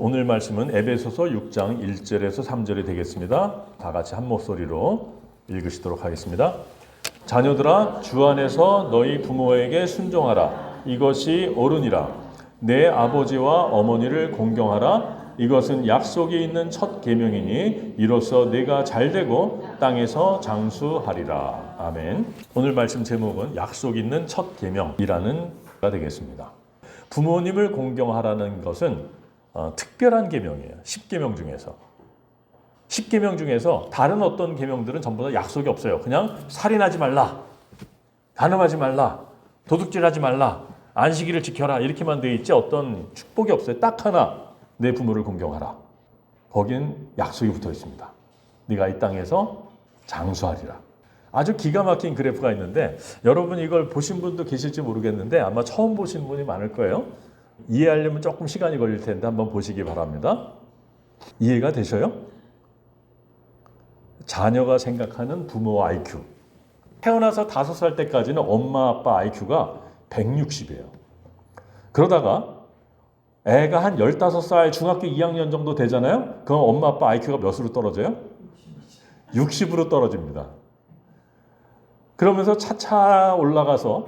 오늘 말씀은 에베소서 6장 1절에서 3절이 되겠습니다. 다 같이 한 목소리로 읽으시도록 하겠습니다. 자녀들아, 주 안에서 너희 부모에게 순종하라. 이것이 옳으니라. 내 아버지와 어머니를 공경하라. 이것은 약속이 있는 첫 계명이니 이로써 내가 잘되고 땅에서 장수하리라. 아멘. 오늘 말씀 제목은 약속 있는 첫 계명이라는 가 되겠습니다. 부모님을 공경하라는 것은 특별한 계명이에요. 10계명 중에서. 10계명 중에서 다른 어떤 계명들은 전부 다 약속이 없어요. 그냥 살인하지 말라, 간음하지 말라, 도둑질하지 말라, 안식일을 지켜라 이렇게만 되어 있지 어떤 축복이 없어요. 딱 하나, 내 부모를 공경하라. 거긴 약속이 붙어 있습니다. 네가 이 땅에서 장수하리라. 아주 기가 막힌 그래프가 있는데 여러분 이걸 보신 분도 계실지 모르겠는데 아마 처음 보신 분이 많을 거예요. 이해하려면 조금 시간이 걸릴 텐데 한번 보시기 바랍니다. 이해가 되셔요? 자녀가 생각하는 부모 IQ. 태어나서 5살 때까지는 엄마 아빠 IQ가 160이에요. 그러다가 애가 한 15살 중학교 2학년 정도 되잖아요. 그럼 엄마 아빠 IQ가 몇으로 떨어져요? 60으로 떨어집니다. 그러면서 차차 올라가서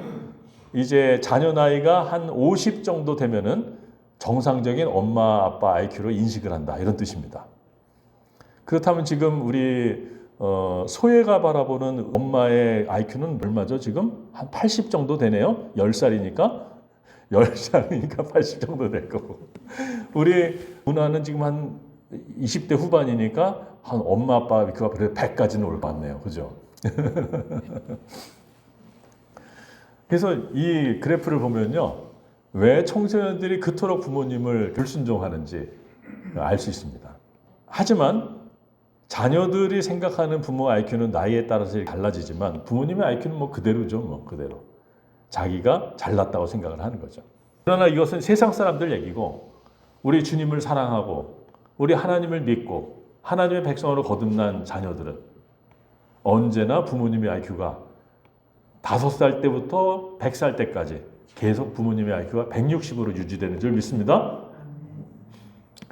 이제 자녀 나이가 한 50 정도 되면은 정상적인 엄마 아빠 IQ로 인식을 한다 이런 뜻입니다. 그렇다면 지금 우리 소혜가 바라보는 엄마의 IQ는 얼마죠? 지금 한 80 정도 되네요. 10살이니까 80 정도 될 거고 우리 누나는 지금 한 20대 후반이니까 한 엄마 아빠 IQ가 100까지는 올 것 같네요. 그죠? 그래서 이 그래프를 보면요. 왜 청소년들이 그토록 부모님을 불순종하는지 알 수 있습니다. 하지만 자녀들이 생각하는 부모 IQ는 나이에 따라서 달라지지만 부모님의 IQ는 뭐 그대로죠. 뭐 그대로. 자기가 잘났다고 생각을 하는 거죠. 그러나 이것은 세상 사람들 얘기고 우리 주님을 사랑하고 우리 하나님을 믿고 하나님의 백성으로 거듭난 자녀들은 언제나 부모님의 IQ가 5살 때부터 100살 때까지 계속 부모님의 IQ가 160으로 유지되는 줄 믿습니다.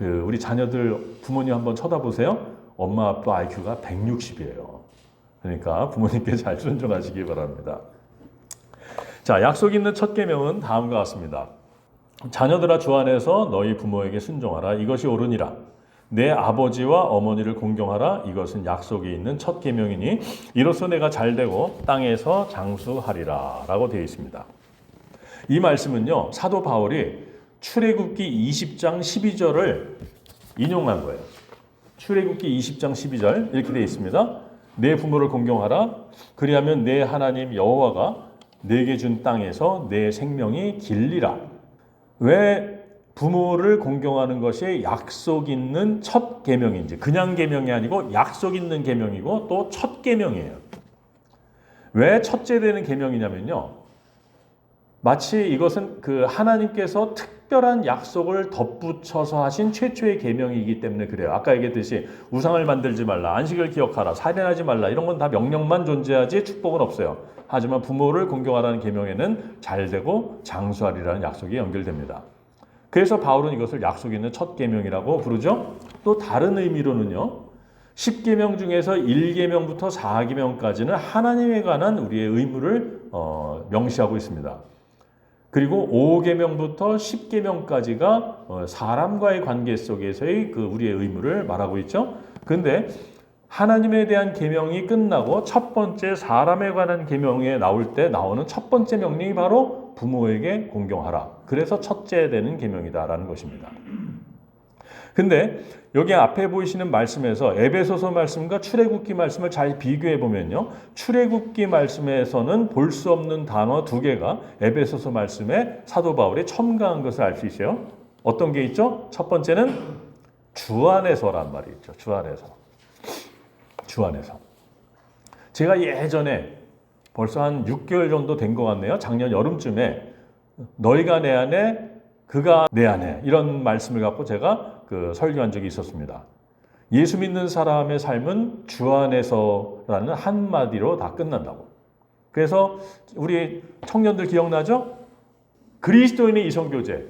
우리 자녀들 부모님 한번 쳐다보세요. 엄마 아빠 IQ가 160이에요. 그러니까 부모님께 잘 순종하시기 바랍니다. 자, 약속 있는 첫 계명은 다음과 같습니다. 자녀들아, 주 안에서 너희 부모에게 순종하라. 이것이 옳으니라. 내 아버지와 어머니를 공경하라. 이것은 약속이 있는 첫 계명이니 이로써 내가 잘되고 땅에서 장수하리라 라고 되어 있습니다. 이 말씀은요, 사도 바울이 출애굽기 20장 12절을 인용한 거예요. 출애굽기 20장 12절 이렇게 되어 있습니다. 내 부모를 공경하라. 그리하면 내 하나님 여호와가 내게 준 땅에서 내 생명이 길리라. 왜 부모를 공경하는 것이 약속 있는 첫 계명인지, 그냥 계명이 아니고 약속 있는 계명이고 또 첫 계명이에요. 왜 첫째 되는 계명이냐면요, 마치 이것은 하나님께서 특별한 약속을 덧붙여서 하신 최초의 계명이기 때문에 그래요. 아까 얘기했듯이 우상을 만들지 말라, 안식을 기억하라, 살인하지 말라 이런 건 다 명령만 존재하지 축복은 없어요. 하지만 부모를 공경하라는 계명에는 잘되고 장수하리라는 약속이 연결됩니다. 그래서 바울은 이것을 약속 있는 첫 계명이라고 부르죠. 또 다른 의미로는요, 10계명 중에서 1계명부터 4계명까지는 하나님에 관한 우리의 의무를 명시하고 있습니다. 그리고 5계명부터 10계명까지가 사람과의 관계 속에서의 우리의 의무를 말하고 있죠. 그런데 하나님에 대한 계명이 끝나고 첫 번째 사람에 관한 계명에 나올 때 나오는 첫 번째 명령이 바로 부모에게 공경하라. 그래서 첫째 되는 계명이다라는 것입니다. 근데 여기 앞에 보이시는 말씀에서 에베소서 말씀과 출애굽기 말씀을 잘 비교해 보면요, 출애굽기 말씀에서는 볼 수 없는 단어 2개가 에베소서 말씀에 사도 바울이 첨가한 것을 알 수 있어요. 어떤 게 있죠? 첫 번째는 주 안에서란 말이 있죠. 주 안에서. 주 안에서. 제가 예전에 벌써 한 6개월 정도 된 것 같네요. 작년 여름쯤에 너희가 내 안에 그가 내 안에 이런 말씀을 갖고 제가 설교한 적이 있었습니다. 예수 믿는 사람의 삶은 주 안에서라는 한마디로 다 끝난다고. 그래서 우리 청년들 기억나죠? 그리스도인의 이성교제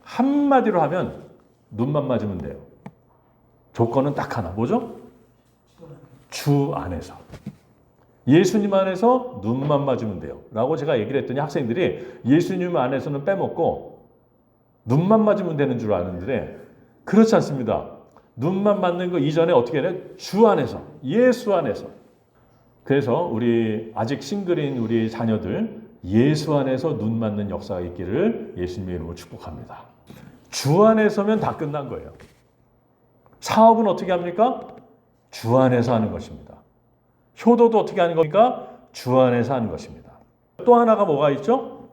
한마디로 하면 눈만 맞으면 돼요. 조건은 딱 하나. 뭐죠? 주 안에서. 예수님 안에서 눈만 맞으면 돼요. 라고 제가 얘기를 했더니 학생들이 예수님 안에서는 빼먹고 눈만 맞으면 되는 줄 아는데 그렇지 않습니다. 눈만 맞는 거 이전에 어떻게 해야 돼? 주 안에서, 예수 안에서. 그래서 우리 아직 싱글인 우리 자녀들 예수 안에서 눈 맞는 역사가 있기를 예수님의 이름으로 축복합니다. 주 안에서면 다 끝난 거예요. 사업은 어떻게 합니까? 주 안에서 하는 것입니다. 효도도 어떻게 하는 겁니까? 주 안에서 하는 것입니다. 또 하나가 뭐가 있죠?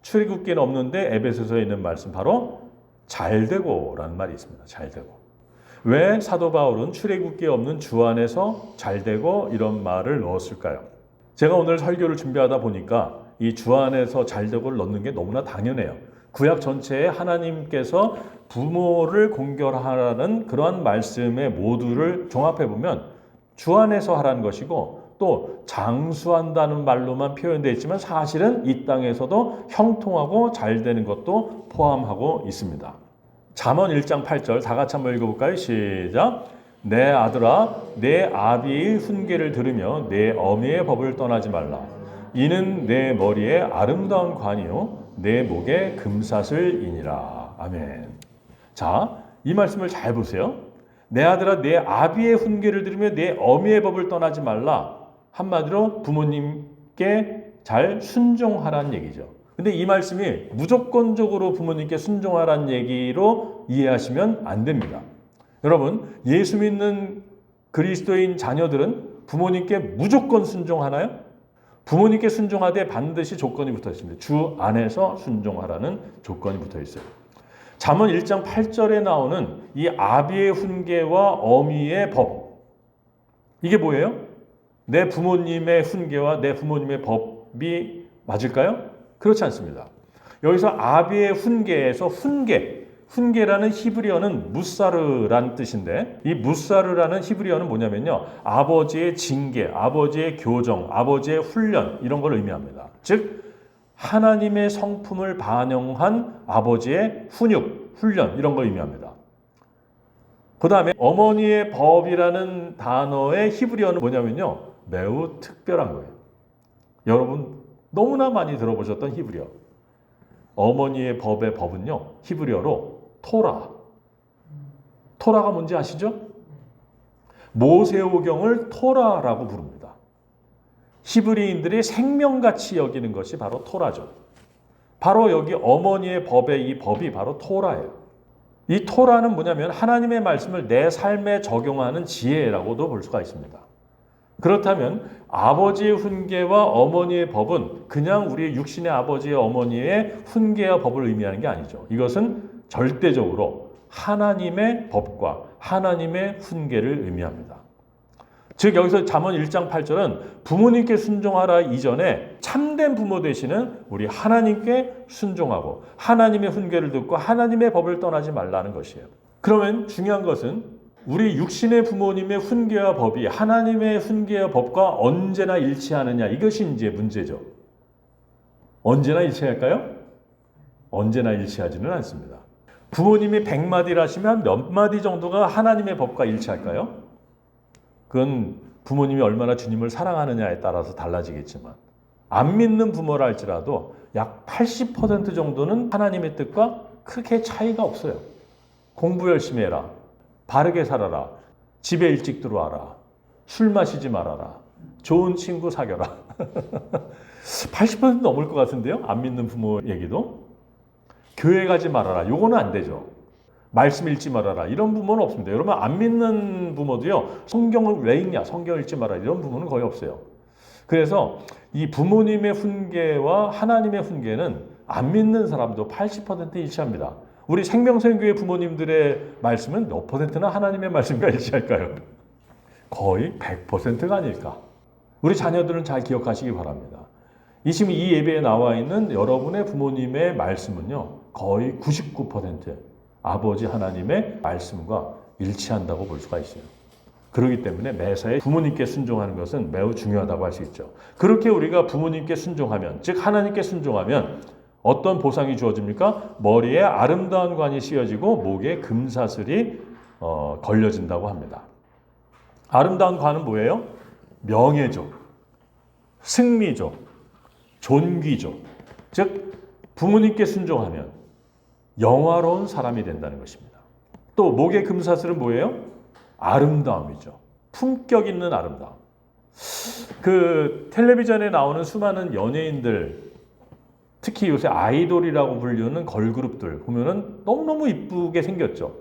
출애굽기는 없는데 에베소서에 있는 말씀 바로 잘되고라는 말이 있습니다. 잘되고. 왜 사도 바울은 출애굽기에 없는 주 안에서 잘되고 이런 말을 넣었을까요? 제가 오늘 설교를 준비하다 보니까 이 주 안에서 잘되고를 넣는 게 너무나 당연해요. 구약 전체에 하나님께서 부모를 공경하라는 그러한 말씀의 모두를 종합해보면 주 안에서 하라는 것이고 또 장수한다는 말로만 표현되어 있지만 사실은 이 땅에서도 형통하고 잘 되는 것도 포함하고 있습니다. 잠언 1장 8절 다 같이 한번 읽어볼까요? 시작. 내 아들아 내 아비의 훈계를 들으며 내 어미의 법을 떠나지 말라. 이는 내 머리에 아름다운 관이요 내 목에 금사슬이니라. 아멘. 자, 이 말씀을 잘 보세요. 내 아들아 내 아비의 훈계를 들으며 내 어미의 법을 떠나지 말라. 한마디로 부모님께 잘 순종하라는 얘기죠. 근데 이 말씀이 무조건적으로 부모님께 순종하라는 얘기로 이해하시면 안 됩니다. 여러분, 예수 믿는 그리스도인 자녀들은 부모님께 무조건 순종하나요? 부모님께 순종하되 반드시 조건이 붙어 있습니다. 주 안에서 순종하라는 조건이 붙어 있어요. 잠언 1장 8절에 나오는 이 아비의 훈계와 어미의 법. 이게 뭐예요? 내 부모님의 훈계와 내 부모님의 법이 맞을까요? 그렇지 않습니다. 여기서 아비의 훈계에서 훈계라는 히브리어는 무사르라는 뜻인데 이 무사르라는 히브리어는 뭐냐면요. 아버지의 징계, 아버지의 교정, 아버지의 훈련 이런 걸 의미합니다. 즉 하나님의 성품을 반영한 아버지의 훈육, 훈련 이런 걸 의미합니다. 그 다음에 어머니의 법이라는 단어의 히브리어는 뭐냐면요. 매우 특별한 거예요. 여러분 너무나 많이 들어보셨던 히브리어. 어머니의 법의 법은요. 히브리어로 토라. 토라가 뭔지 아시죠? 모세오경을 토라라고 부릅니다. 히브리인들이 생명같이 여기는 것이 바로 토라죠. 바로 여기 어머니의 법의 이 법이 바로 토라예요. 이 토라는 뭐냐면 하나님의 말씀을 내 삶에 적용하는 지혜라고도 볼 수가 있습니다. 그렇다면 아버지의 훈계와 어머니의 법은 그냥 우리 육신의 아버지의 어머니의 훈계와 법을 의미하는 게 아니죠. 이것은 절대적으로 하나님의 법과 하나님의 훈계를 의미합니다. 즉 여기서 잠언 1장 8절은 부모님께 순종하라 이전에 참된 부모 되시는 우리 하나님께 순종하고 하나님의 훈계를 듣고 하나님의 법을 떠나지 말라는 것이에요. 그러면 중요한 것은 우리 육신의 부모님의 훈계와 법이 하나님의 훈계와 법과 언제나 일치하느냐 이것이 이제 문제죠. 언제나 일치할까요? 언제나 일치하지는 않습니다. 부모님이 100마디를 하시면 몇 마디 정도가 하나님의 법과 일치할까요? 그건 부모님이 얼마나 주님을 사랑하느냐에 따라서 달라지겠지만 안 믿는 부모라 할지라도 약 80% 정도는 하나님의 뜻과 크게 차이가 없어요. 공부 열심히 해라. 바르게 살아라. 집에 일찍 들어와라. 술 마시지 말아라. 좋은 친구 사귀어라. 80% 넘을 것 같은데요. 안 믿는 부모 얘기도. 교회 가지 말아라. 요거는 안 되죠. 말씀 읽지 말아라. 이런 부모는 없습니다. 여러분 안 믿는 부모도요. 성경을 왜 읽냐. 성경 읽지 말아라. 이런 부모는 거의 없어요. 그래서 이 부모님의 훈계와 하나님의 훈계는 안 믿는 사람도 80% 일치합니다. 우리 생명선교회 부모님들의 말씀은 몇 퍼센트나 하나님의 말씀과 일치할까요? 거의 100%가 아닐까. 우리 자녀들은 잘 기억하시기 바랍니다. 지금 이 예배에 나와 있는 여러분의 부모님의 말씀은요. 거의 99% 아버지 하나님의 말씀과 일치한다고 볼 수가 있어요. 그렇기 때문에 매사에 부모님께 순종하는 것은 매우 중요하다고 할 수 있죠. 그렇게 우리가 부모님께 순종하면, 즉 하나님께 순종하면 어떤 보상이 주어집니까? 머리에 아름다운 관이 씌워지고 목에 금사슬이 걸려진다고 합니다. 아름다운 관은 뭐예요? 명예죠. 승리죠. 존귀죠. 즉 부모님께 순종하면 영화로운 사람이 된다는 것입니다. 또 목의 금사슬은 뭐예요? 아름다움이죠. 품격 있는 아름다움. 그 텔레비전에 나오는 수많은 연예인들, 특히 요새 아이돌이라고 불리는 걸그룹들 보면은 너무너무 이쁘게 생겼죠.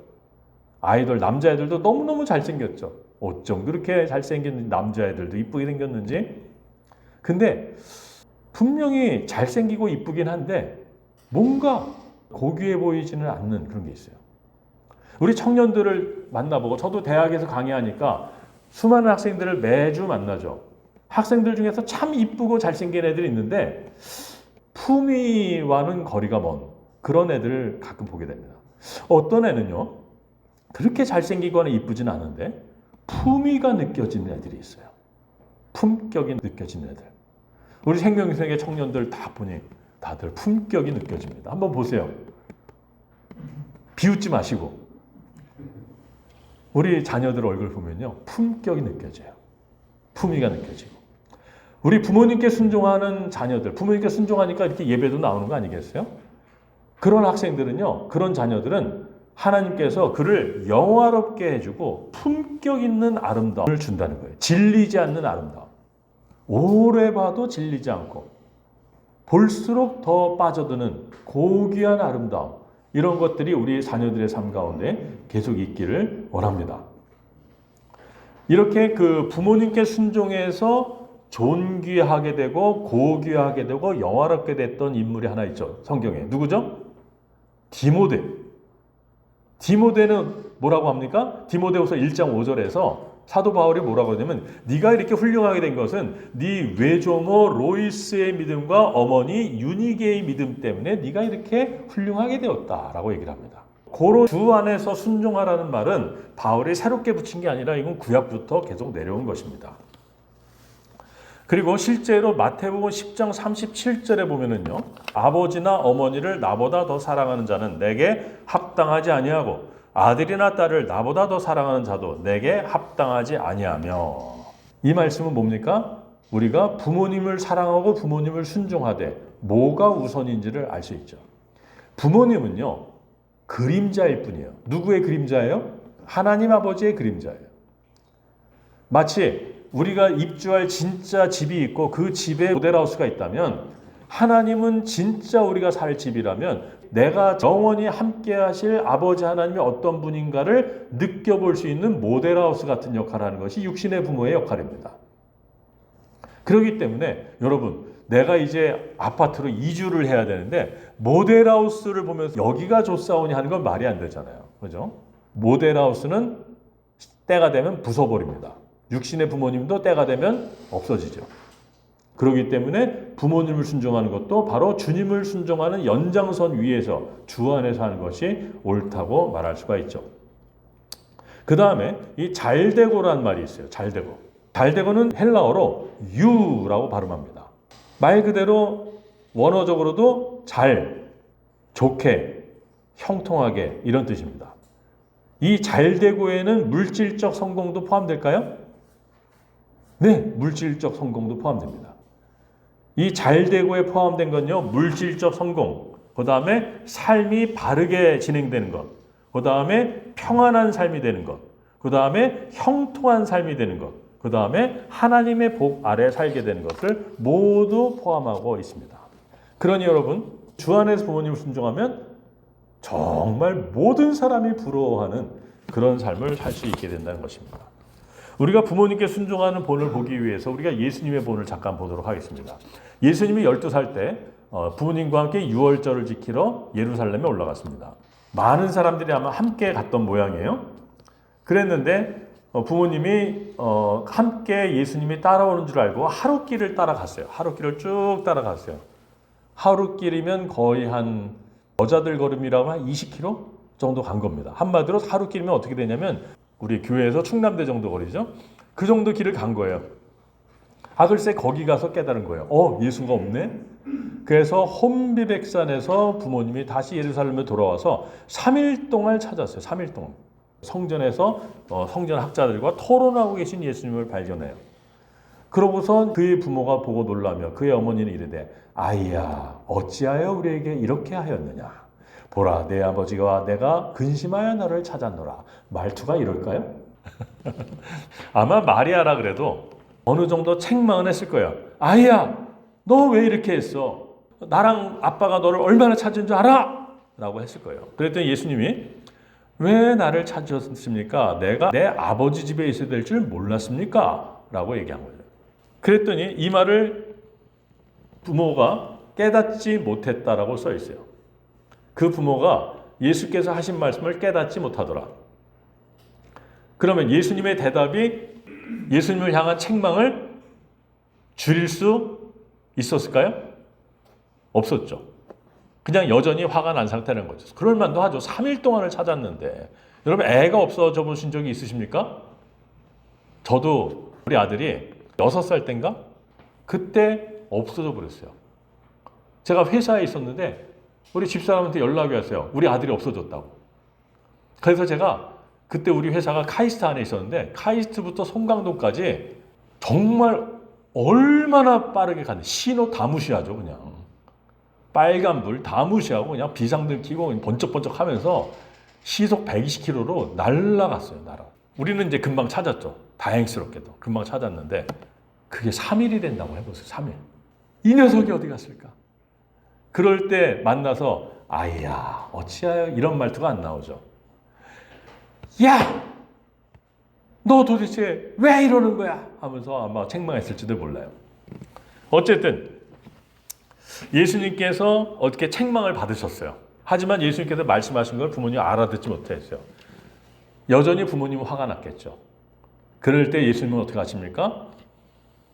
아이돌 남자애들도 너무너무 잘생겼죠. 어쩜 그렇게 잘생긴 남자애들도 이쁘게 생겼는지. 근데 분명히 잘생기고 이쁘긴 한데 뭔가 고귀해 보이지는 않는 그런 게 있어요. 우리 청년들을 만나보고, 저도 대학에서 강의하니까 수많은 학생들을 매주 만나죠. 학생들 중에서 참 이쁘고 잘생긴 애들이 있는데 품위와는 거리가 먼 그런 애들을 가끔 보게 됩니다. 어떤 애는요, 그렇게 잘생기거나 이쁘진 않은데 품위가 느껴지는 애들이 있어요. 품격이 느껴지는 애들. 우리 생명세계 청년들 다 보니 다들 품격이 느껴집니다. 한번 보세요. 비웃지 마시고. 우리 자녀들 얼굴 보면요, 품격이 느껴져요. 품위가 느껴지고. 우리 부모님께 순종하는 자녀들, 부모님께 순종하니까 이렇게 예배도 나오는 거 아니겠어요? 그런 학생들은요, 그런 자녀들은 하나님께서 그를 영화롭게 해주고 품격 있는 아름다움을 준다는 거예요. 질리지 않는 아름다움. 오래 봐도 질리지 않고 볼수록 더 빠져드는 고귀한 아름다움. 이런 것들이 우리 자녀들의 삶 가운데 계속 있기를 원합니다. 이렇게 그 부모님께 순종해서 존귀하게 되고 고귀하게 되고 영화롭게 됐던 인물이 하나 있죠. 성경에. 누구죠? 디모데. 디모데는 뭐라고 합니까? 디모데후서 1장 5절에서 사도 바울이 뭐라고 하냐면, 네가 이렇게 훌륭하게 된 것은 네 외조모 로이스의 믿음과 어머니 유니게의 믿음 때문에 네가 이렇게 훌륭하게 되었다라고 얘기를 합니다. 고로 주 안에서 순종하라는 말은 바울이 새롭게 붙인 게 아니라 이건 구약부터 계속 내려온 것입니다. 그리고 실제로 마태복음 10장 37절에 보면은요, 아버지나 어머니를 나보다 더 사랑하는 자는 내게 합당하지 아니하고 아들이나 딸을 나보다 더 사랑하는 자도 내게 합당하지 아니하며. 이 말씀은 뭡니까? 우리가 부모님을 사랑하고 부모님을 순종하되 뭐가 우선인지를 알 수 있죠. 부모님은요, 그림자일 뿐이에요. 누구의 그림자예요? 하나님 아버지의 그림자예요. 마치 우리가 입주할 진짜 집이 있고 그 집에 모델하우스가 있다면, 하나님은 진짜 우리가 살 집이라면 내가 영원히 함께 하실 아버지 하나님이 어떤 분인가를 느껴볼 수 있는 모델하우스 같은 역할을 하는 것이 육신의 부모의 역할입니다. 그렇기 때문에 여러분, 내가 이제 아파트로 이주를 해야 되는데 모델하우스를 보면서 여기가 좋사오니 하는 건 말이 안 되잖아요. 그죠? 모델하우스는 때가 되면 부숴버립니다. 육신의 부모님도 때가 되면 없어지죠. 그렇기 때문에 부모님을 순종하는 것도 바로 주님을 순종하는 연장선 위에서 주 안에서 하는 것이 옳다고 말할 수가 있죠. 그 다음에 이 잘되고라는 말이 있어요. 잘되고. 잘되고는 헬라어로 유라고 발음합니다. 말 그대로 원어적으로도 잘, 좋게, 형통하게 이런 뜻입니다. 이 잘되고에는 물질적 성공도 포함될까요? 네, 물질적 성공도 포함됩니다. 이 잘되고에 포함된 건요, 물질적 성공, 그 다음에 삶이 바르게 진행되는 것, 그 다음에 평안한 삶이 되는 것, 그 다음에 형통한 삶이 되는 것, 그 다음에 하나님의 복 아래 살게 되는 것을 모두 포함하고 있습니다. 그러니 여러분, 주 안에서 부모님을 순종하면 정말 모든 사람이 부러워하는 그런 삶을 살 수 있게 된다는 것입니다. 우리가 부모님께 순종하는 본을 보기 위해서 우리가 예수님의 본을 잠깐 보도록 하겠습니다. 예수님이 12살 때 부모님과 함께 유월절을 지키러 예루살렘에 올라갔습니다. 많은 사람들이 아마 함께 갔던 모양이에요. 그랬는데 부모님이 함께 예수님이 따라오는 줄 알고 하루길을 따라갔어요. 하루길을 쭉 따라갔어요. 하루길이면 거의 한 여자들 걸음이라고 한 20km 정도 간 겁니다. 한마디로 하루길이면 어떻게 되냐면 우리 교회에서 충남대 정도 거리죠. 그 정도 길을 간 거예요. 글쎄 거기 가서 깨달은 거예요. 예수가 없네? 그래서 혼비백산에서 부모님이 다시 예루살렘에 돌아와서 3일 동안 찾았어요. 3일 동안. 성전에서 성전 학자들과 토론하고 계신 예수님을 발견해요. 그러고선 그의 부모가 보고 놀라며 그의 어머니는 이르되 아이야 어찌하여 우리에게 이렇게 하였느냐. 보라 내 아버지와 내가 근심하여 너를 찾았노라. 말투가 이럴까요? 아마 마리아라 그래도 어느 정도 책망은 했을 거예요. 아이야 너 왜 이렇게 했어? 나랑 아빠가 너를 얼마나 찾은 줄 알아? 라고 했을 거예요. 그랬더니 예수님이 왜 나를 찾으셨습니까? 내가 내 아버지 집에 있어야 될 줄 몰랐습니까? 라고 얘기한 거예요. 그랬더니 이 말을 부모가 깨닫지 못했다라고 써 있어요. 그 부모가 예수께서 하신 말씀을 깨닫지 못하더라. 그러면 예수님의 대답이 예수님을 향한 책망을 줄일 수 있었을까요? 없었죠. 그냥 여전히 화가 난 상태라는 거죠. 그럴 만도 하죠. 3일 동안을 찾았는데. 여러분 애가 없어져 보신 적이 있으십니까? 저도 우리 아들이 6살 땐가? 그때 없어져 버렸어요. 제가 회사에 있었는데 우리 집사람한테 연락이 왔어요. 우리 아들이 없어졌다고. 그래서 제가 그때 우리 회사가 카이스트 안에 있었는데 카이스트부터 송강동까지 정말 얼마나 빠르게 갔는지 신호 다 무시하죠. 그냥 빨간불 다 무시하고 그냥 비상등 켜고 번쩍번쩍 하면서 시속 120km로 날아갔어요. 우리는 이제 금방 찾았죠. 다행스럽게도 금방 찾았는데 그게 3일이 된다고 해보세요. 3일. 이 녀석이 어디 갔을까? 그럴 때 만나서 아이야 어찌하여 이런 말투가 안 나오죠. 야! 너 도대체 왜 이러는 거야? 하면서 아마 책망했을지도 몰라요. 어쨌든 예수님께서 어떻게 책망을 받으셨어요. 하지만 예수님께서 말씀하신 걸 부모님이 알아듣지 못했어요. 여전히 부모님은 화가 났겠죠. 그럴 때 예수님은 어떻게 하십니까?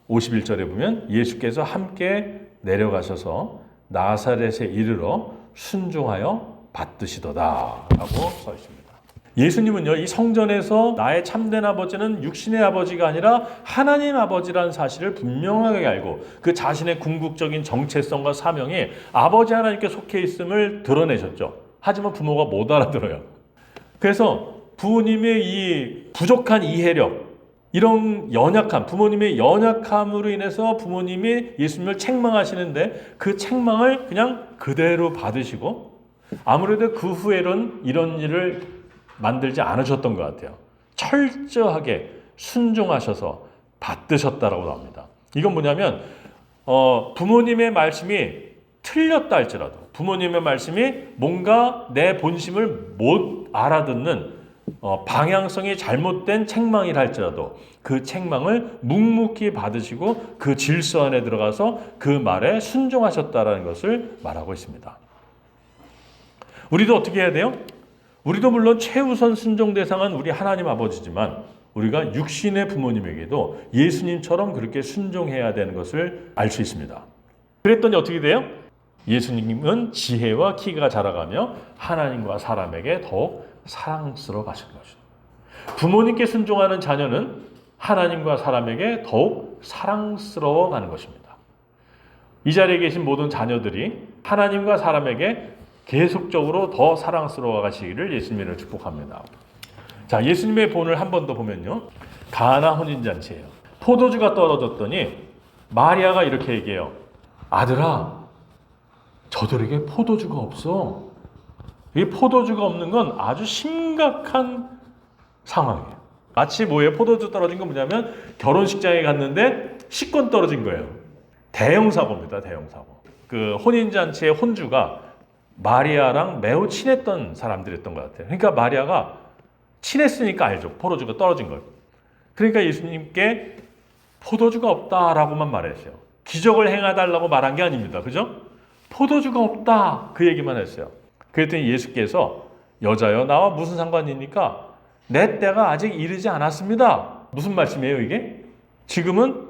51절에 보면 예수께서 함께 내려가셔서 나사렛에 이르러 순종하여 받드시도다 라고 써 있습니다. 예수님은요, 이 성전에서 나의 참된 아버지는 육신의 아버지가 아니라 하나님 아버지라는 사실을 분명하게 알고 그 자신의 궁극적인 정체성과 사명이 아버지 하나님께 속해 있음을 드러내셨죠. 하지만 부모가 못 알아들어요. 그래서 부모님의 이 부족한 이해력, 이런 연약함, 부모님의 연약함으로 인해서 부모님이 예수님을 책망하시는데 그 책망을 그냥 그대로 받으시고 아무래도 그 후에는 이런 일을 만들지 않으셨던 것 같아요. 철저하게 순종하셔서 받드셨다라고 나옵니다. 이건 뭐냐면 부모님의 말씀이 틀렸다 할지라도 부모님의 말씀이 뭔가 내 본심을 못 알아듣는 방향성이 잘못된 책망이라 할지라도 그 책망을 묵묵히 받으시고 그 질서 안에 들어가서 그 말에 순종하셨다라는 것을 말하고 있습니다. 우리도 어떻게 해야 돼요? 우리도 물론 최우선 순종 대상은 우리 하나님 아버지지만 우리가 육신의 부모님에게도 예수님처럼 그렇게 순종해야 되는 것을 알 수 있습니다. 그랬더니 어떻게 돼요? 예수님은 지혜와 키가 자라가며 하나님과 사람에게 더욱 사랑스러워 가시는 것이죠. 부모님께 순종하는 자녀는 하나님과 사람에게 더욱 사랑스러워 가는 것입니다. 이 자리에 계신 모든 자녀들이 하나님과 사람에게 계속적으로 더 사랑스러워 가시기를 예수님을 축복합니다. 자, 예수님의 본을 한 번 더 보면요. 가나 혼인잔치예요. 포도주가 떨어졌더니 마리아가 이렇게 얘기해요. 아들아, 저들에게 포도주가 없어. 이 포도주가 없는 건 아주 심각한 상황이에요. 마치 뭐예요? 포도주 떨어진 건 뭐냐면 결혼식장에 갔는데 식권 떨어진 거예요. 대형 사고입니다. 대형 사고. 그 혼인잔치의 혼주가 마리아랑 매우 친했던 사람들이었던 것 같아요. 그러니까 마리아가 친했으니까 알죠. 포도주가 떨어진 걸. 그러니까 예수님께 포도주가 없다라고만 말했어요. 기적을 행해달라고 말한 게 아닙니다. 그죠? 포도주가 없다. 그 얘기만 했어요. 그랬더니 예수께서 여자여 나와 무슨 상관입니까? 내 때가 아직 이르지 않았습니다. 무슨 말씀이에요 이게? 지금은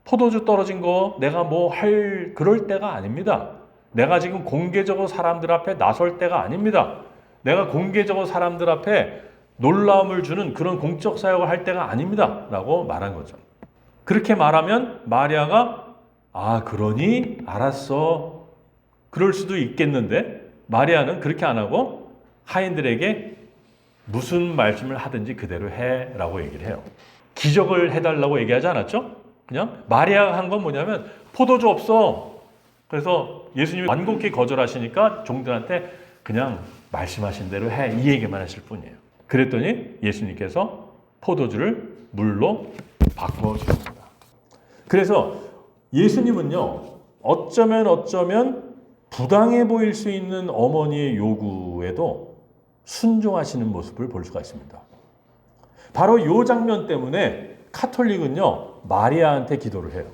포도주 떨어진 거 내가 뭐 할 그럴 때가 아닙니다. 내가 지금 공개적으로 사람들 앞에 나설 때가 아닙니다. 내가 공개적으로 사람들 앞에 놀라움을 주는 그런 공적 사역을 할 때가 아닙니다. 라고 말한 거죠. 그렇게 말하면 마리아가 아, 그러니? 알았어. 그럴 수도 있겠는데 마리아는 그렇게 안 하고 하인들에게 무슨 말씀을 하든지 그대로 해라고 얘기를 해요. 기적을 해달라고 얘기하지 않았죠? 그냥 마리아가 한 건 뭐냐면 포도주 없어. 그래서 예수님이 완곡히 거절하시니까 종들한테 그냥 말씀하신 대로 해. 이 얘기만 하실 뿐이에요. 그랬더니 예수님께서 포도주를 물로 바꿔주셨습니다. 그래서 예수님은요, 어쩌면 부당해 보일 수 있는 어머니의 요구에도 순종하시는 모습을 볼 수가 있습니다. 바로 이 장면 때문에 카톨릭은요, 마리아한테 기도를 해요.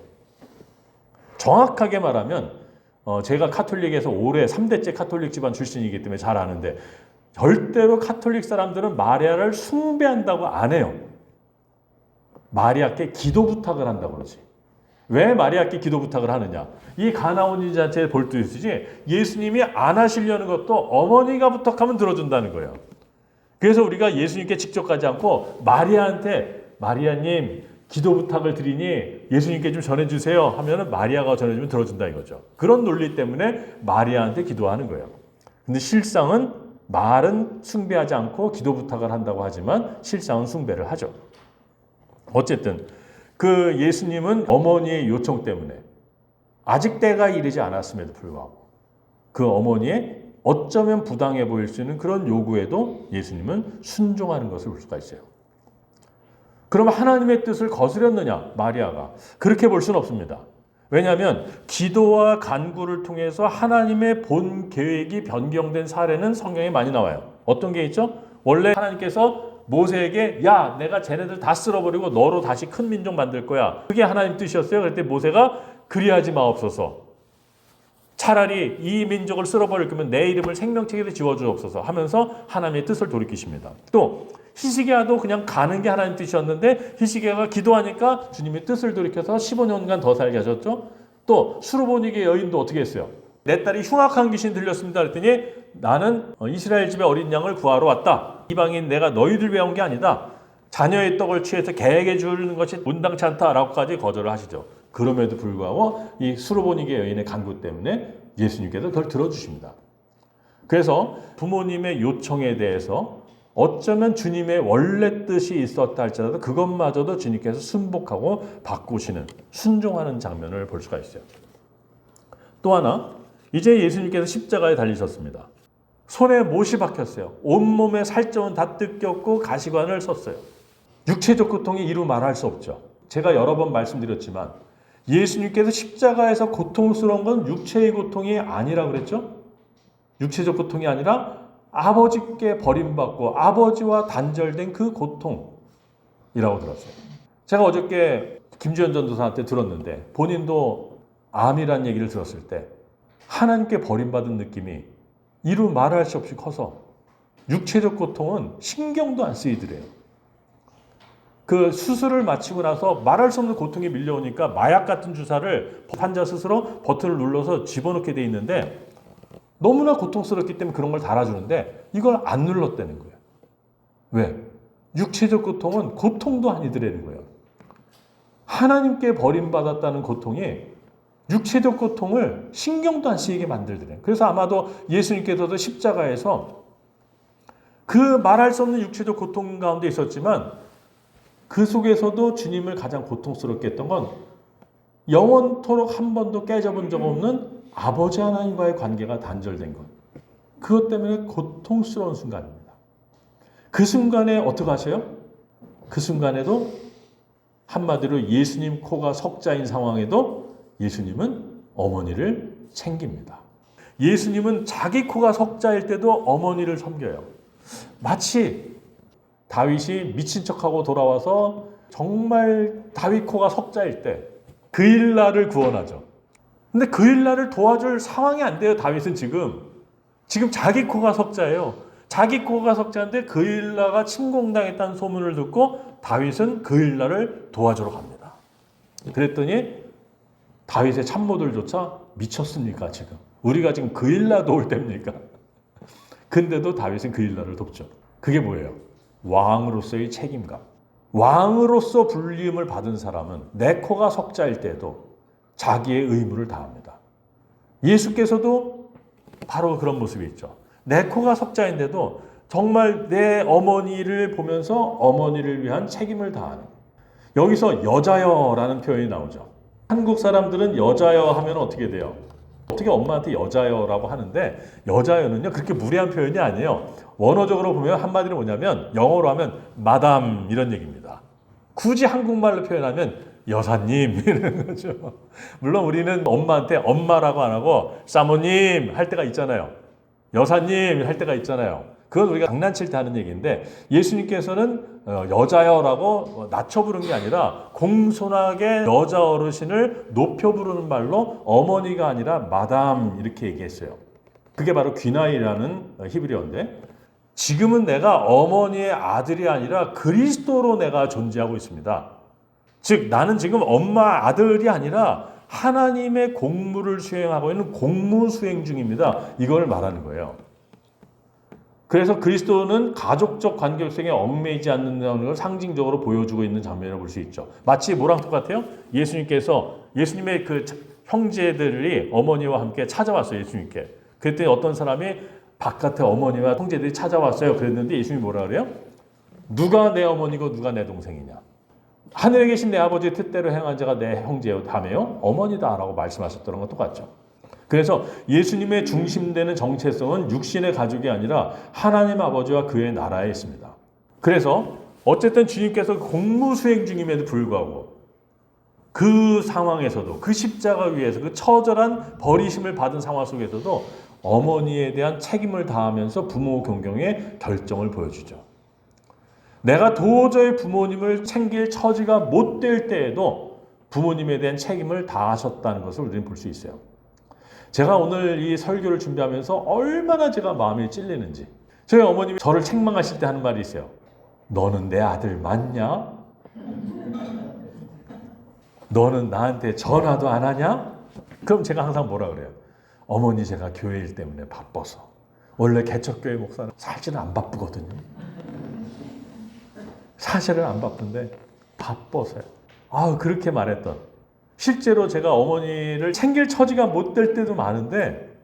정확하게 말하면 제가 카톨릭에서 올해 3대째 카톨릭 집안 출신이기 때문에 잘 아는데 절대로 카톨릭 사람들은 마리아를 숭배한다고 안 해요. 마리아께 기도 부탁을 한다고 그러지. 왜 마리아께 기도 부탁을 하느냐? 이 가나온 잔치에 볼 수 있으지 예수님이 안 하시려는 것도 어머니가 부탁하면 들어준다는 거예요. 그래서 우리가 예수님께 직접 가지 않고 마리아한테 마리아님 기도 부탁을 드리니 예수님께 좀 전해주세요 하면은 마리아가 전해주면 들어준다 이거죠. 그런 논리 때문에 마리아한테 기도하는 거예요. 근데 실상은 말은 숭배하지 않고 기도 부탁을 한다고 하지만 실상은 숭배를 하죠. 어쨌든 그 예수님은 어머니의 요청 때문에 아직 때가 이르지 않았음에도 불구하고 그 어머니의 어쩌면 부당해 보일 수 있는 그런 요구에도 예수님은 순종하는 것을 볼 수가 있어요. 그럼 하나님의 뜻을 거스렸느냐? 마리아가. 그렇게 볼 수는 없습니다. 왜냐하면 기도와 간구를 통해서 하나님의 본 계획이 변경된 사례는 성경에 많이 나와요. 어떤 게 있죠? 원래 하나님께서 모세에게 야 내가 쟤네들 다 쓸어버리고 너로 다시 큰 민족 만들 거야. 그게 하나님 뜻이었어요. 그랬더니 모세가 그리하지 마옵소서. 차라리 이 민족을 쓸어버릴 거면 내 이름을 생명책에서 지워주옵소서 하면서 하나님의 뜻을 돌이키십니다. 또 히스기야도 그냥 가는 게 하나님 뜻이었는데 히스기야가 기도하니까 주님의 뜻을 돌이켜서 15년간 더 살게 하셨죠. 또 수르보니게 여인도 어떻게 했어요? 내 딸이 흉악한 귀신 들렸습니다. 그랬더니 나는 이스라엘 집의 어린 양을 구하러 왔다. 이방인 내가 너희들 배운 게 아니다. 자녀의 떡을 취해서 개에게 주는 것이 온당치 않다라고까지 거절을 하시죠. 그럼에도 불구하고 이 수르보니게 여인의 간구 때문에 예수님께서 그걸 들어주십니다. 그래서 부모님의 요청에 대해서 어쩌면 주님의 원래 뜻이 있었다 할지라도 그것마저도 주님께서 순복하고 바꾸시는 순종하는 장면을 볼 수가 있어요. 또 하나 이제 예수님께서 십자가에 달리셨습니다. 손에 못이 박혔어요. 온몸에 살점은 다 뜯겼고 가시관을 썼어요. 육체적 고통이 이루 말할 수 없죠. 제가 여러 번 말씀드렸지만 예수님께서 십자가에서 고통스러운 건 육체의 고통이 아니라 그랬죠? 육체적 고통이 아니라 아버지께 버림받고 아버지와 단절된 그 고통이라고 들었어요. 제가 어저께 김주현 전도사한테 들었는데 본인도 암이라는 얘기를 들었을 때 하나님께 버림받은 느낌이 이루 말할 수 없이 커서 육체적 고통은 신경도 안 쓰이더래요. 그 수술을 마치고 나서 말할 수 없는 고통이 밀려오니까 마약 같은 주사를 환자 스스로 버튼을 눌러서 집어넣게 돼 있는데 너무나 고통스럽기 때문에 그런 걸 달아주는데 이걸 안 눌렀다는 거예요. 왜? 육체적 고통은 고통도 아니더라는 거예요. 하나님께 버림받았다는 고통이 육체적 고통을 신경도 안 쓰이게 만들더래요. 그래서 아마도 예수님께서도 십자가에서 그 말할 수 없는 육체적 고통 가운데 있었지만 그 속에서도 주님을 가장 고통스럽게 했던 건 영원토록 한 번도 깨져본 적 없는 아버지 하나님과의 관계가 단절된 것. 그것 때문에 고통스러운 순간입니다. 그 순간에 어떻게 하세요? 그 순간에도 한마디로 예수님 코가 석자인 상황에도 예수님은 어머니를 챙깁니다. 예수님은 자기 코가 석자일 때도 어머니를 섬겨요. 마치 다윗이 미친 척하고 돌아와서 정말 다윗 코가 석자일 때 그일라를 구원하죠. 근데 그일라를 도와줄 상황이 안 돼요. 다윗은 지금 자기 코가 석자예요. 자기 코가 석자인데 그일라가 침공당했다는 소문을 듣고 다윗은 그일라를 도와주러 갑니다. 그랬더니 다윗의 참모들조차 미쳤습니까 지금? 우리가 지금 그일라 도울 때입니까? 근데도 다윗은 그일라를 돕죠. 그게 뭐예요? 왕으로서의 책임감. 왕으로서 불림을 받은 사람은 내 코가 석자일 때도 자기의 의무를 다합니다. 예수께서도 바로 그런 모습이 있죠. 내 코가 석자인데도 정말 내 어머니를 보면서 어머니를 위한 책임을 다하는. 여기서 여자여라는 표현이 나오죠. 한국 사람들은 여자여 하면 어떻게 돼요? 어떻게 엄마한테 여자여라고 하는데, 여자여는요 그렇게 무례한 표현이 아니에요. 원어적으로 보면 한마디로 뭐냐면, 영어로 하면 마담 이런 얘기입니다. 굳이 한국말로 표현하면 여사님 이러는 거죠. 물론 우리는 엄마한테 엄마라고 안 하고 사모님 할 때가 있잖아요. 여사님 할 때가 있잖아요. 그건 우리가 장난칠 때 하는 얘기인데, 예수님께서는 여자여라고 낮춰 부른 게 아니라 공손하게 여자 어르신을 높여 부르는 말로 어머니가 아니라 마담 이렇게 얘기했어요. 그게 바로 귀나이라는 히브리어인데, 지금은 내가 어머니의 아들이 아니라 그리스도로 내가 존재하고 있습니다. 즉 나는 지금 엄마 아들이 아니라 하나님의 공무를 수행하고 있는 공무 수행 중입니다. 이걸 말하는 거예요. 그래서 그리스도는 가족적 관계성에 얽매이지 않는다는 걸 상징적으로 보여주고 있는 장면이라고 볼 수 있죠. 마치 뭐랑 똑같아요? 예수님의 그 형제들이 어머니와 함께 찾아왔어요. 예수님께. 그랬더니 어떤 사람이 바깥에 어머니와 형제들이 찾아왔어요. 그랬는데 예수님이 뭐라 그래요? 누가 내 어머니고 누가 내 동생이냐? 하늘에 계신 내 아버지의 뜻대로 행한 자가 내 형제요 다메요 어머니다라고 말씀하셨던 건 똑같죠. 그래서 예수님의 중심되는 정체성은 육신의 가족이 아니라 하나님 아버지와 그의 나라에 있습니다. 그래서 어쨌든 주님께서 공무 수행 중임에도 불구하고 그 상황에서도, 그 십자가 위에서 그 처절한 버리심을 받은 상황 속에서도 어머니에 대한 책임을 다하면서 부모 경경의 결정을 보여주죠. 내가 도저히 부모님을 챙길 처지가 못 될 때에도 부모님에 대한 책임을 다하셨다는 것을 우리는 볼 수 있어요. 제가 오늘 이 설교를 준비하면서 얼마나 제가 마음이 찔리는지. 저희 어머님이 저를 책망하실 때 하는 말이 있어요. 너는 내 아들 맞냐? 너는 나한테 전화도 안 하냐? 그럼 제가 항상 뭐라 그래요? 어머니, 제가 교회 일 때문에 바빠서. 원래 개척교회 목사는 사실은 안 바쁘거든요. 사실은 안 바쁜데 바빠서요. 그렇게 말했던. 실제로 제가 어머니를 챙길 처지가 못 될 때도 많은데,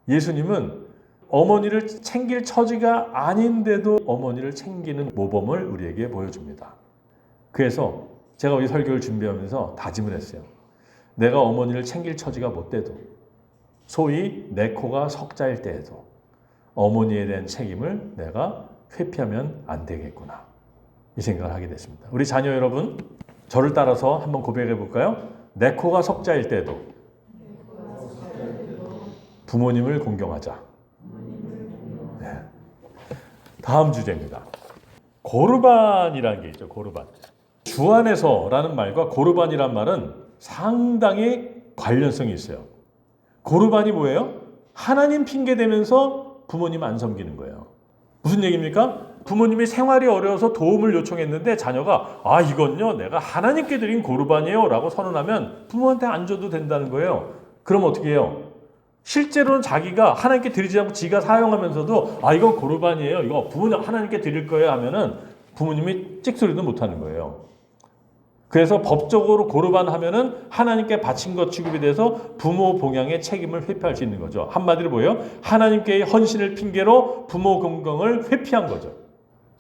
예수님은 어머니를 챙길 처지가 아닌데도 어머니를 챙기는 모범을 우리에게 보여줍니다. 그래서 제가 이 설교를 준비하면서 다짐을 했어요. 내가 어머니를 챙길 처지가 못 돼도, 소위 내 코가 석자일 때에도 어머니에 대한 책임을 내가 회피하면 안 되겠구나, 이 생각을 하게 됐습니다. 우리 자녀 여러분, 저를 따라서 한번 고백해 볼까요? 내 코가 석자일 때도 부모님을 공경하자. 네. 다음 주제입니다. 고르반이라는 게 있죠. 고르반. 주 안에서라는 말과 고르반이란 말은 상당히 관련성이 있어요. 고르반이 뭐예요? 하나님 핑계 대면서 부모님 안 섬기는 거예요. 무슨 얘기입니까? 부모님이 생활이 어려워서 도움을 요청했는데 자녀가 이건요 내가 하나님께 드린 고르반이에요 라고 선언하면 부모한테 안 줘도 된다는 거예요. 그럼 어떻게 해요? 실제로는 자기가 하나님께 드리지 않고 지가 사용하면서도 이건 고르반이에요, 이거 부모님 하나님께 드릴 거예요 하면은 부모님이 찍소리도 못하는 거예요. 그래서 법적으로 고르반 하면은 하나님께 바친 것 취급이 돼서 부모 봉양의 책임을 회피할 수 있는 거죠. 한마디로 뭐예요? 하나님께의 헌신을 핑계로 부모 공경을 회피한 거죠.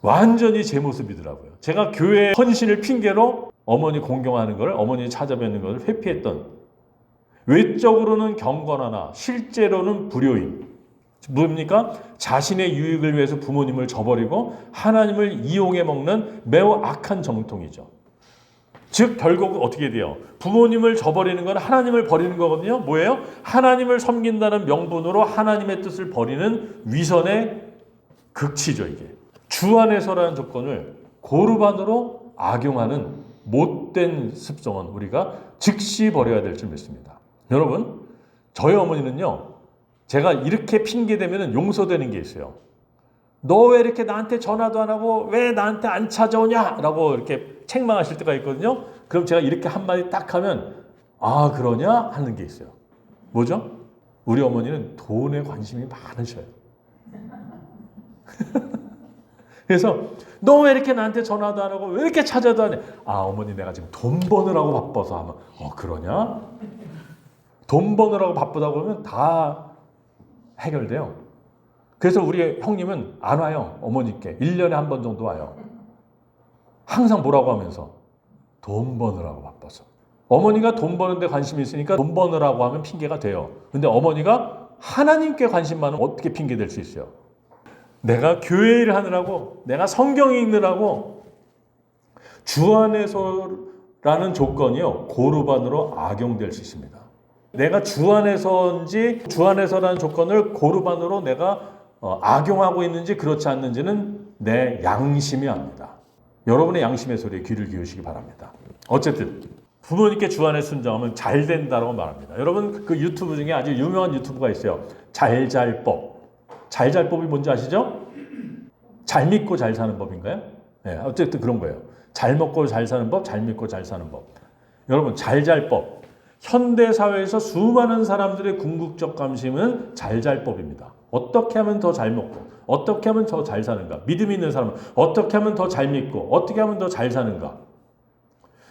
완전히 제 모습이더라고요. 제가 교회 헌신을 핑계로 어머니 공경하는 걸, 어머니 찾아뵙는 것을 회피했던, 외적으로는 경건하나 실제로는 불효임. 뭡니까? 자신의 유익을 위해서 부모님을 저버리고 하나님을 이용해 먹는 매우 악한 정통이죠. 즉 결국 어떻게 돼요? 부모님을 저버리는 건 하나님을 버리는 거거든요. 뭐예요? 하나님을 섬긴다는 명분으로 하나님의 뜻을 버리는 위선의 극치죠. 이게 주 안에서라는 조건을 고르반으로 악용하는 못된 습성은 우리가 즉시 버려야 될 줄 믿습니다. 여러분, 저희 어머니는요, 제가 이렇게 핑계대면 용서되는 게 있어요. 너 왜 이렇게 나한테 전화도 안 하고 왜 나한테 안 찾아오냐? 라고 이렇게 책망하실 때가 있거든요. 그럼 제가 이렇게 한마디 딱 하면 그러냐? 하는 게 있어요. 뭐죠? 우리 어머니는 돈에 관심이 많으셔요. 그래서 너 왜 이렇게 나한테 전화도 안 하고 왜 이렇게 찾아도 안 해? 아, 어머니 내가 지금 돈 버느라고 바빠서 하면 그러냐? 돈 버느라고 바쁘다고 그러면 다 해결돼요. 그래서 우리 형님은 안 와요. 어머니께 1년에 한 번 정도 와요. 항상 뭐라고 하면서 돈 버느라고 바빠서. 어머니가 돈 버는데 관심이 있으니까 돈 버느라고 하면 핑계가 돼요. 근데 어머니가 하나님께 관심 많으면 어떻게 핑계 될 수 있어요? 내가 교회 일을 하느라고, 내가 성경 읽느라고 주 안에서라는 조건이요, 고르반으로 악용될 수 있습니다. 내가 주 안에서인지 주 안에서라는 조건을 고르반으로 내가 악용하고 있는지 그렇지 않는지는 내 양심이 압니다. 여러분의 양심의 소리에 귀를 기울이시기 바랍니다. 어쨌든 부모님께 주 안에 순종하면 잘 된다고 말합니다. 여러분 그 유튜브 중에 아주 유명한 유튜브가 있어요. 잘잘법. 잘잘법이 뭔지 아시죠? 잘 믿고 잘 사는 법인가요? 네, 어쨌든 그런 거예요. 잘 먹고 잘 사는 법, 잘 믿고 잘 사는 법. 여러분 잘잘법. 현대 사회에서 수많은 사람들의 궁극적 관심은 잘잘법입니다. 어떻게 하면 더 잘 먹고, 어떻게 하면 더 잘 사는가? 믿음 있는 사람은 어떻게 하면 더 잘 믿고, 어떻게 하면 더 잘 사는가?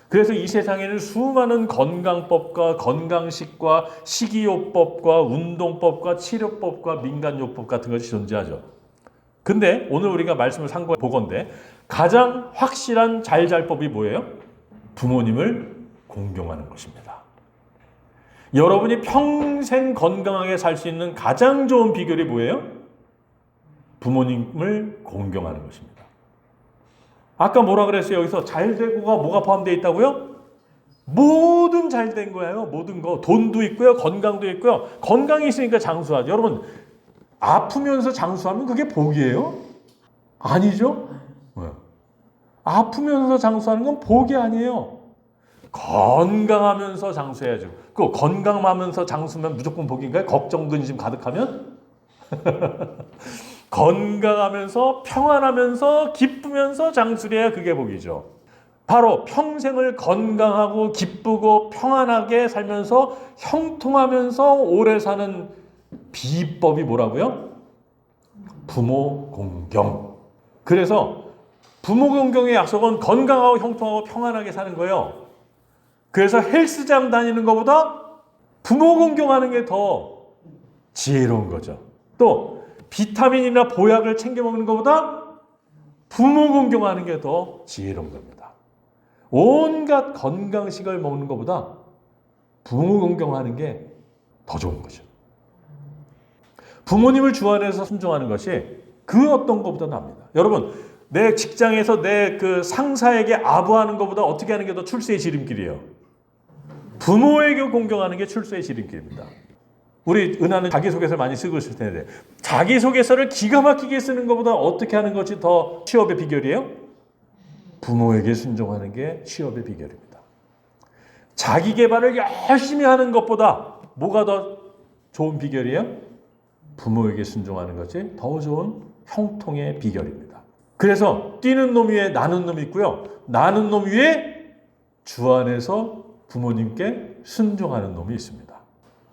그래서 이 세상에는 수많은 건강법과 건강식과 식이요법과 운동법과 치료법과 민간요법 같은 것이 존재하죠. 근데 오늘 우리가 말씀을 상고해 보건대 가장 확실한 잘잘법이 뭐예요? 부모님을 공경하는 것입니다. 여러분이 평생 건강하게 살 수 있는 가장 좋은 비결이 뭐예요? 부모님을 공경하는 것입니다. 아까 뭐라 그랬어요? 여기서 잘되고가 뭐가 포함되어 있다고요? 모든 잘된 거예요. 모든 거. 돈도 있고요. 건강도 있고요. 건강이 있으니까 장수하죠. 여러분 아프면서 장수하면 그게 복이에요? 아니죠? 아프면서 장수하는 건 복이 아니에요. 건강하면서 장수해야죠. 그 건강하면서 장수면 무조건 복인가요? 걱정 근심 가득하면? 건강하면서 평안하면서 기쁘면서 장수를 해야 그게 복이죠. 바로 평생을 건강하고 기쁘고 평안하게 살면서 형통하면서 오래 사는 비법이 뭐라고요? 부모 공경. 그래서 부모 공경의 약속은 건강하고 형통하고 평안하게 사는 거예요. 그래서 헬스장 다니는 것보다 부모 공경하는 게 더 지혜로운 거죠. 또 비타민이나 보약을 챙겨 먹는 것보다 부모 공경하는 게 더 지혜로운 겁니다. 온갖 건강식을 먹는 것보다 부모 공경하는 게 더 좋은 거죠. 부모님을 주 안에서 순종하는 것이 그 어떤 것보다 납니다. 여러분, 내 직장에서 내 그 상사에게 아부하는 것보다 어떻게 하는 게 더 출세의 지름길이에요? 부모에게 공경하는 게 출세의 지름길입니다. 우리 은하는 자기소개서를 많이 쓰고 있을 텐데 자기소개서를 기가 막히게 쓰는 것보다 어떻게 하는 것이 더 취업의 비결이에요? 부모에게 순종하는 게 취업의 비결입니다. 자기 개발을 열심히 하는 것보다 뭐가 더 좋은 비결이에요? 부모에게 순종하는 것이 더 좋은 형통의 비결입니다. 그래서 뛰는 놈 위에 나는 놈이 있고요. 나는 놈 위에 주 안에서 부모님께 순종하는 놈이 있습니다.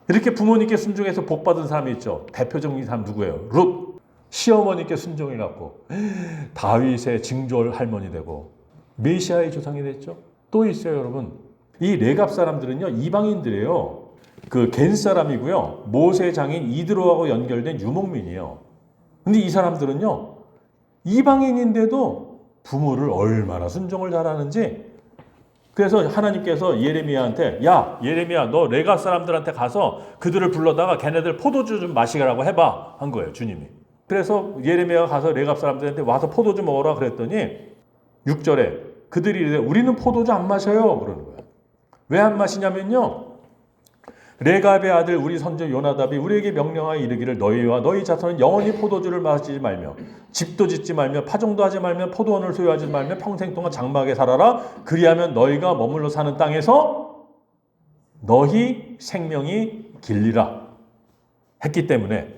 이렇게 부모님께 순종해서 복 받은 사람이 있죠. 대표적인 사람 누구예요? 룻. 시어머니께 순종해갖고 다윗의 증조할 할머니 되고 메시아의 조상이 됐죠. 또 있어요, 여러분. 이 레갑 사람들은요, 이방인들이에요. 그 겐 사람이고요. 모세 장인 이드로하고 연결된 유목민이에요. 근데 이 사람들은요, 이방인인데도 부모를 얼마나 순종을 잘하는지. 그래서 하나님께서 예레미야한테 야 예레미야 너 레갑 사람들한테 가서 그들을 불러다가 걔네들 포도주 좀 마시라고 해봐 한 거예요, 주님이. 그래서 예레미야가 가서 레갑 사람들한테 와서 포도주 먹어라 그랬더니 6절에 그들이 이래 우리는 포도주 안 마셔요 그러는 거예요. 왜 안 마시냐면요, 레갑의 아들 우리 선조 요나답이 우리에게 명령하여 이르기를 너희와 너희 자손은 영원히 포도주를 마시지 말며 집도 짓지 말며 파종도 하지 말며 포도원을 소유하지 말며 평생 동안 장막에 살아라. 그리하면 너희가 머물러 사는 땅에서 너희 생명이 길리라 했기 때문에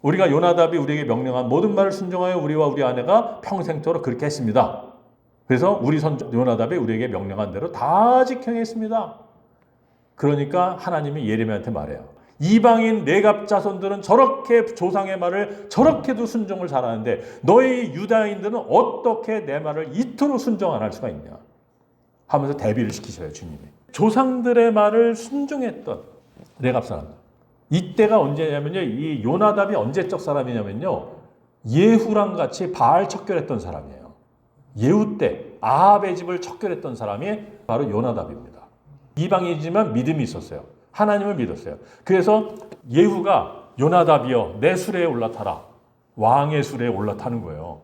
우리가 요나답이 우리에게 명령한 모든 말을 순종하여 우리와 우리 아내가 평생토록 그렇게 했습니다. 그래서 우리 선조 요나답이 우리에게 명령한 대로 다 직행했습니다. 그러니까 하나님이 예레미야한테 말해요. 이방인 레갑 자손들은 저렇게 조상의 말을 저렇게도 순종을 잘하는데 너희 유다인들은 어떻게 내 말을 이토록 순종 안 할 수가 있냐 하면서 대비를 시키셔요, 주님이. 조상들의 말을 순종했던 레갑 사람들. 이때가 언제냐면요, 이 요나답이 언제적 사람이냐면요, 예후랑 같이 바알 척결했던 사람이에요. 예후 때 아합의 집을 척결했던 사람이 바로 요나답입니다. 이방인이지만 믿음이 있었어요. 하나님을 믿었어요. 그래서 예후가 요나답이여 내 수레에 올라타라. 왕의 수레에 올라타는 거예요.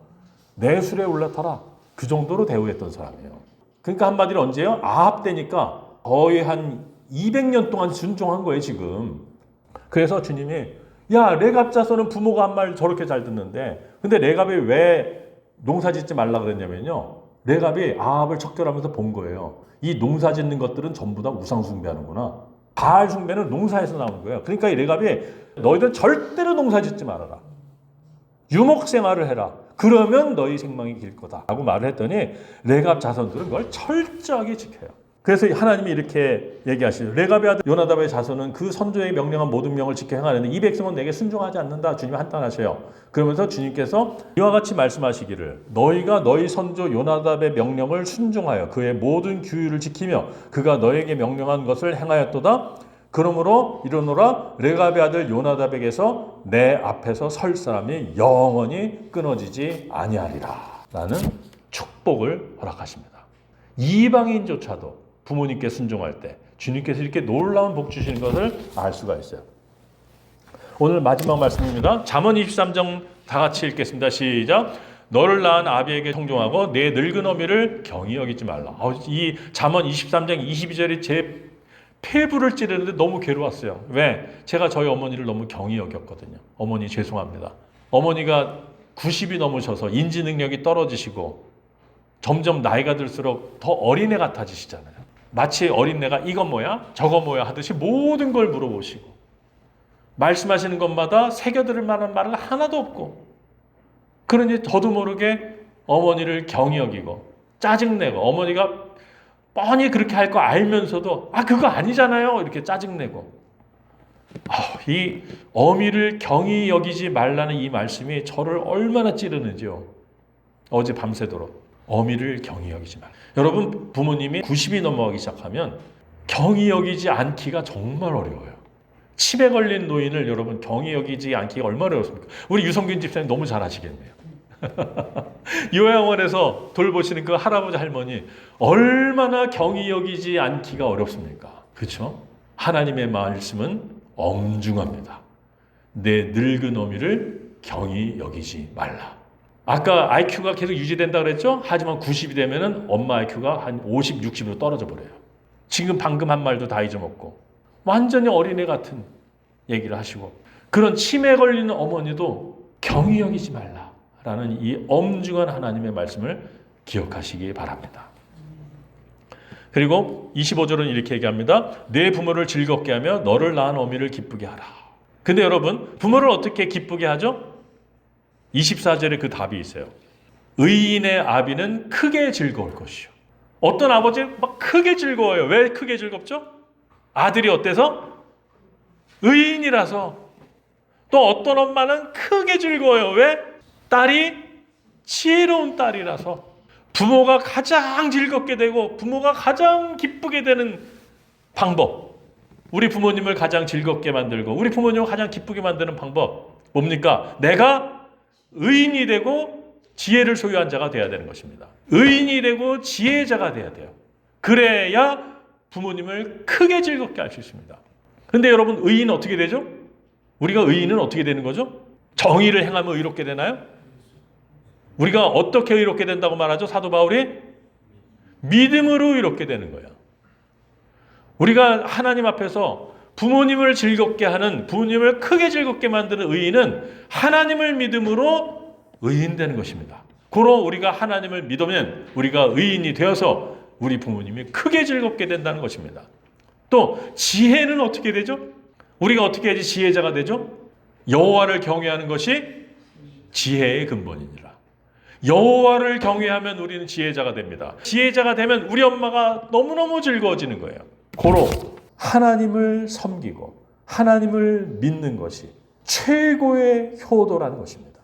내 수레에 올라타라. 그 정도로 대우했던 사람이에요. 그러니까 한마디로 언제요? 아합 때니까 거의 한 200년 동안 순종한 거예요, 지금. 그래서 주님이 야, 레갑 자손은 부모가 한 말 저렇게 잘 듣는데 근데 레갑이 왜 농사 짓지 말라 그랬냐면요, 레갑이 아합을 척결하면서 본 거예요. 이 농사 짓는 것들은 전부 다 우상 숭배하는구나. 바알 숭배는 농사에서 나오는 거예요. 그러니까 이 레갑이 너희들 절대로 농사 짓지 말아라. 유목 생활을 해라. 그러면 너희 생명이 길 거다 라고 말을 했더니 레갑 자손들은 그걸 철저하게 지켜요. 그래서 하나님이 이렇게 얘기하시죠. 레갑의 아들 요나답의 자손은 그 선조의 명령한 모든 명을 지켜 행하는데 이 백성은 내게 순종하지 않는다. 주님이 한탄하셔요. 그러면서 주님께서 이와 같이 말씀하시기를 너희가 너희 선조 요나답의 명령을 순종하여 그의 모든 규율을 지키며 그가 너에게 명령한 것을 행하였도다. 그러므로 이르노라 레갑의 아들 요나답에게서 내 앞에서 설 사람이 영원히 끊어지지 아니하리라 라는 축복을 허락하십니다. 이방인조차도 부모님께 순종할 때 주님께서 이렇게 놀라운 복 주시는 것을 알 수가 있어요. 오늘 마지막 말씀입니다. 잠언 23장 다 같이 읽겠습니다. 시작. 너를 낳은 아비에게 청종하고 내 늙은 어미를 경히 여기지 말라. 이 잠언 23장 22절이 제 폐부를 찌르는데 너무 괴로웠어요. 왜? 제가 저희 어머니를 너무 경히 여겼거든요. 어머니 죄송합니다. 어머니가 90이 넘으셔서 인지 능력이 떨어지시고 점점 나이가 들수록 더 어린애 같아지시잖아요. 마치 어린애가 이건 뭐야? 저건 뭐야? 하듯이 모든 걸 물어보시고 말씀하시는 것마다 새겨들을 만한 말은 하나도 없고 그러니 저도 모르게 어머니를 경히 여기고 짜증내고 어머니가 뻔히 그렇게 할 거 알면서도 그거 아니잖아요 이렇게 짜증내고 이 어미를 경히 여기지 말라는 이 말씀이 저를 얼마나 찌르는지요. 어제 밤새도록 어미를 경히 여기지 말라. 여러분 부모님이 90이 넘어가기 시작하면 경히 여기지 않기가 정말 어려워요. 치매 걸린 노인을 여러분 경히 여기지 않기가 얼마나 어렵습니까? 우리 유성균 집사님 너무 잘 아시겠네요. 요양원에서 돌보시는 그 할아버지 할머니 얼마나 경히 여기지 않기가 어렵습니까? 그렇죠? 하나님의 말씀은 엄중합니다. 내 늙은 어미를 경히 여기지 말라. 아까 IQ가 계속 유지된다 그랬죠? 하지만 90이 되면은 엄마 IQ가 한 50, 60으로 떨어져 버려요. 지금 방금 한 말도 다 잊어먹고 완전히 어린애 같은 얘기를 하시고 그런 치매 걸리는 어머니도 경히 여기지 말라라는 이 엄중한 하나님의 말씀을 기억하시기 바랍니다. 그리고 25절은 이렇게 얘기합니다. 내 부모를 즐겁게 하며 너를 낳은 어미를 기쁘게 하라. 근데 여러분 부모를 어떻게 기쁘게 하죠? 24절에 그 답이 있어요. 의인의 아비는 크게 즐거울 것이요. 어떤 아버지는 막 크게 즐거워요. 왜 크게 즐겁죠? 아들이 어때서? 의인이라서. 또 어떤 엄마는 크게 즐거워요. 왜? 딸이 지혜로운 딸이라서. 부모가 가장 즐겁게 되고 부모가 가장 기쁘게 되는 방법. 우리 부모님을 가장 즐겁게 만들고 우리 부모님을 가장 기쁘게 만드는 방법 뭡니까? 내가 의인이 되고 지혜를 소유한 자가 되어야 되는 것입니다. 의인이 되고 지혜자가 되어야 돼요. 그래야 부모님을 크게 즐겁게 할 수 있습니다. 그런데 여러분 의인은 어떻게 되죠? 우리가 의인은 어떻게 되는 거죠? 정의를 행하면 의롭게 되나요? 우리가 어떻게 의롭게 된다고 말하죠? 사도 바울이 믿음으로 의롭게 되는 거예요. 우리가 하나님 앞에서 부모님을 즐겁게 하는, 부모님을 크게 즐겁게 만드는 의인은 하나님을 믿음으로 의인되는 것입니다. 고로 우리가 하나님을 믿으면 우리가 의인이 되어서 우리 부모님이 크게 즐겁게 된다는 것입니다. 또 지혜는 어떻게 되죠? 우리가 어떻게 해야지 지혜자가 되죠? 여호와를 경외하는 것이 지혜의 근본이니라. 여호와를 경외하면 우리는 지혜자가 됩니다. 지혜자가 되면 우리 엄마가 너무너무 즐거워지는 거예요. 고로 하나님을 섬기고 하나님을 믿는 것이 최고의 효도라는 것입니다.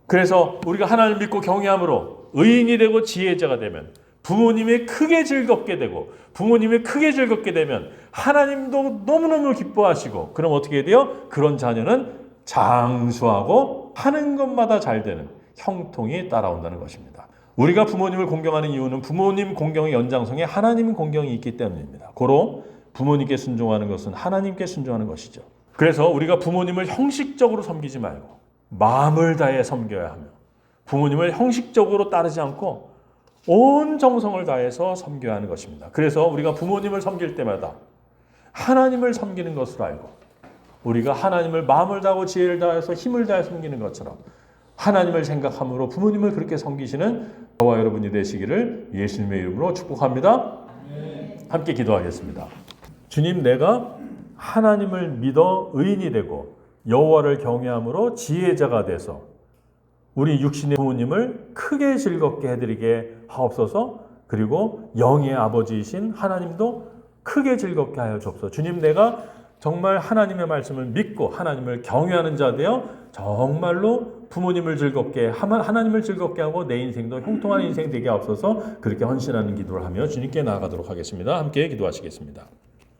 그래서 우리가 하나님을 믿고 경외함으로 의인이 되고 지혜자가 되면 부모님이 크게 즐겁게 되고 부모님이 크게 즐겁게 되면 하나님도 너무너무 기뻐하시고 그럼 어떻게 돼요? 그런 자녀는 장수하고 하는 것마다 잘 되는 형통이 따라온다는 것입니다. 우리가 부모님을 공경하는 이유는 부모님 공경의 연장성에 하나님 공경이 있기 때문입니다. 고로 부모님께 순종하는 것은 하나님께 순종하는 것이죠. 그래서 우리가 부모님을 형식적으로 섬기지 말고 마음을 다해 섬겨야 하며 부모님을 형식적으로 따르지 않고 온 정성을 다해서 섬겨야 하는 것입니다. 그래서 우리가 부모님을 섬길 때마다 하나님을 섬기는 것으로 알고 우리가 하나님을 마음을 다하고 지혜를 다해서 힘을 다해 섬기는 것처럼 하나님을 생각함으로 부모님을 그렇게 섬기시는 저와 여러분이 되시기를 예수님의 이름으로 축복합니다. 함께 기도하겠습니다. 주님, 내가 하나님을 믿어 의인이 되고 여호와를 경외함으로 지혜자가 돼서 우리 육신의 부모님을 크게 즐겁게 해드리게 하옵소서. 그리고 영의 아버지이신 하나님도 크게 즐겁게 하여 주옵소서. 주님, 내가 정말 하나님의 말씀을 믿고 하나님을 경외하는 자 되어 정말로 부모님을 즐겁게 하나님을 즐겁게 하고 내 인생도 형통한 인생 되게 하옵소서. 그렇게 헌신하는 기도를 하며 주님께 나아가도록 하겠습니다. 함께 기도하시겠습니다.